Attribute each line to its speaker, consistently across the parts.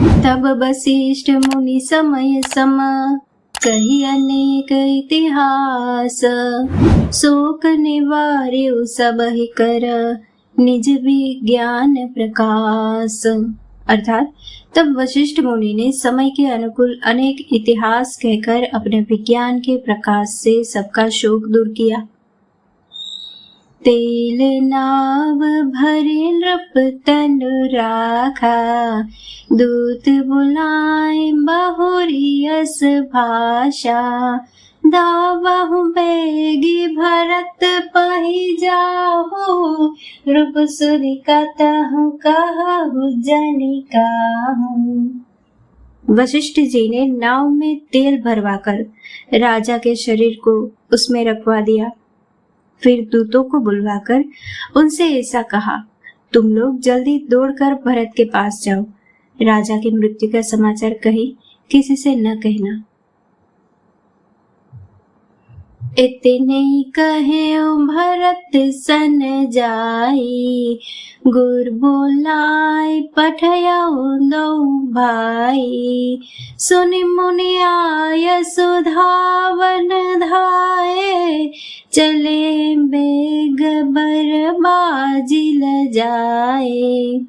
Speaker 1: तब वशिष्ठ मुनि समय सम कही अनेक इतिहास, शोक निवार्य सब ही कर निज विज्ञान प्रकाश। अर्थात तब वशिष्ठ मुनि ने समय के अनुकूल अनेक इतिहास कहकर अपने विज्ञान के प्रकाश से सबका शोक दूर किया। तेल नाव भरे नृप तनु राखा, दूत बुलाए बहुरियस भाषा, दावहु बेगी भरत पहि जाहु, रूप सुधि कतहु कहु जनिकाहु। वशिष्ठ जी ने नाव में तेल भरवाकर राजा के शरीर को उसमें रखवा दिया। फिर दूतों को बुलवाकर उनसे ऐसा कहा, तुम लोग जल्दी दौड़कर भरत के पास जाओ, राजा की मृत्यु का समाचार कहीं किसी से न कहना। इतने कहे भरत सन जाई, गुर बोलाए पठयाऊ दो भाई, सुनि मुनि आय सुधावन धाये, चले बेग बरबाजी ल जाए।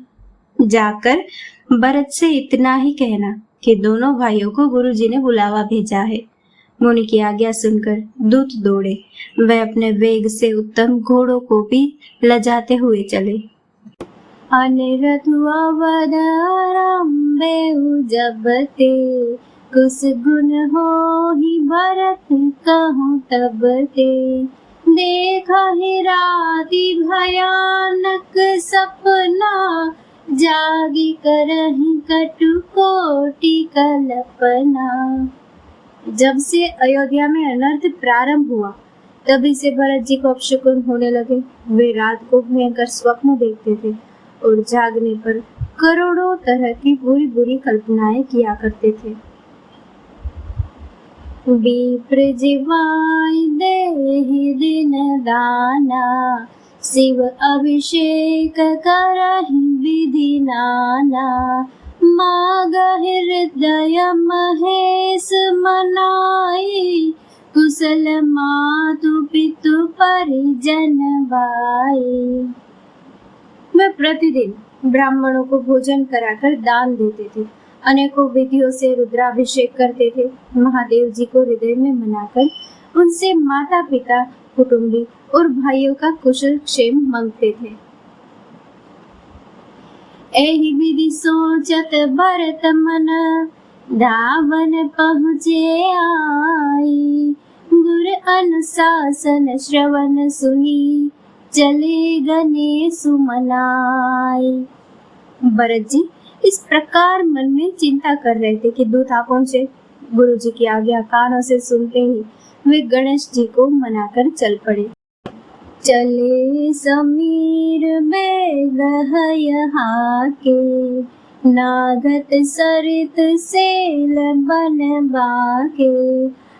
Speaker 1: जाकर भरत से इतना ही कहना कि दोनों भाइयों को गुरुजी ने बुलावा भेजा है। मुनि की आज्ञा सुनकर दूत दौड़े। वह अपने वेग से उत्तम घोड़ों को भी लजाते हुए चले। अनिरधु अवध आरंभेउ जब ते, कुस गुण होहि भरत कहूँ तब ते, देखहि राति भयानक सपना, जागी करहि कटु कोटि कल्पना। जब से अयोध्या में अनर्थ प्रारंभ हुआ तभी से भरत जी को अपशकुन होने लगे। वे रात को भयंकर स्वप्न देखते थे और जागने पर करोड़ों तरह की बुरी बुरी कल्पनाएं किया करते थे। विप्र जिवाय देहि दिन दाना, शिव अभिषेक करहि विधि नाना, माग हृदय महेश मनाई, कुशल मातु पितु परिजन भाई। वे प्रतिदिन ब्राह्मणों को भोजन कराकर दान देते थे, अनेकों विधियों से रुद्राभिषेक करते थे, महादेव जी को हृदय में मनाकर उनसे माता पिता कुटुंबी और भाइयों का कुशल क्षेम मांगते थे। एहि विधि सोचत भरत मन, धावन पहुँचे आई, गुर अनुशासन श्रवण सुनी, चले गने सुमनाई। भरत जी इस प्रकार मन में चिंता कर रहे थे कि दूत आ पहुँचे। गुरु जी की आज्ञा कानों से सुनते ही वे गणेश जी को मनाकर चल पड़े। चले समीर बेग हाके, नागत सरित सेल बन बाके,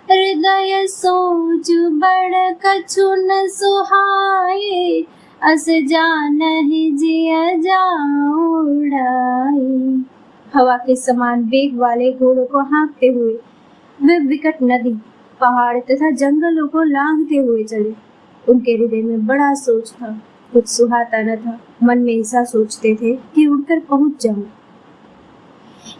Speaker 1: हृदय सोच बड़ कछु न सुहाए, अस जानहि जिय जाऊं उड़ाई। हवा के समान वेग वाले घोड़ों को हाँकते हुए वे विकट नदी, पहाड़ तथा जंगलों को लांघते हुए चले। उनके हृदय में बड़ा सोच था, कुछ सुहाता न था। मन में ऐसा सोचते थे कि उड़कर पहुंच जाऊं।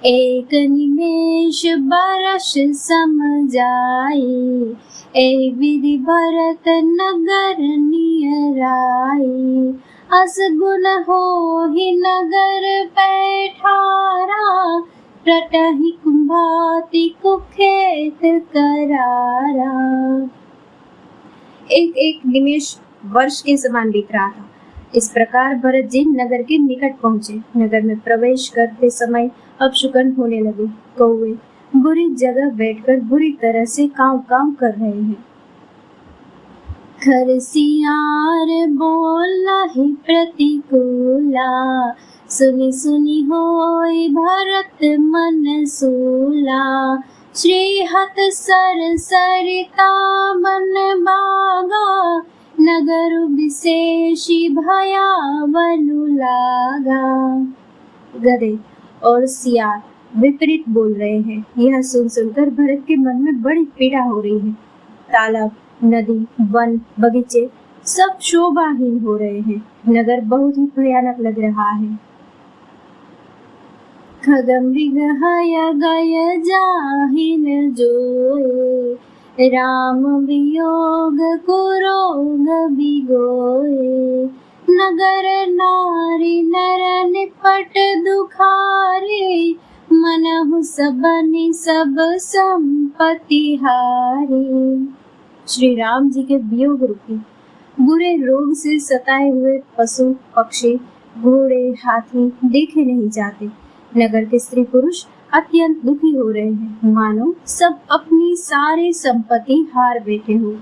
Speaker 1: एक निमेष बरस सम जाई, ए विधि भरत नगर नियर आई, अस गुण होहि नगर पैठारा, प्रटहि कुंभाति कुखेत करारा। एक एक निमेष वर्ष के समान बीत रहा था। इस प्रकार भरत जी नगर के निकट पहुंचे। नगर में प्रवेश करते समय अपशकुन होने लगे। कौवे बुरी जगह बैठकर बुरी तरह से काव काव कर रहे हैं। खरसियार बोला ही प्रतिकूला, सुनी सुनी होय भरत मन सूला, श्रीहत सर सरिता मन बागा, नगर विशेषी भयावनु लागा। गधे और सियार विपरीत बोल रहे हैं। यह सुनकर भरत के मन में बड़ी पीड़ा हो रही है। तालाब, नदी, वन, बगीचे सब शोभाहीन हो रहे हैं। नगर बहुत ही भयानक लग रहा है। खगमृगहय गय जाहिन जोए, राम वियोग कुरोग बिगोए। नगर नारी नर निपट दुखारे, मनहु सबनि सब संपत्ति हारे। श्री राम जी के वियोग रूपी बुरे रोग से सताए हुए पशु पक्षी, घोड़े, हाथी देखे नहीं जाते। नगर के स्त्री पुरुष अत्यंत दुखी हो रहे हैं, मानो सब अपनी सारी संपत्ति हार बैठे हो।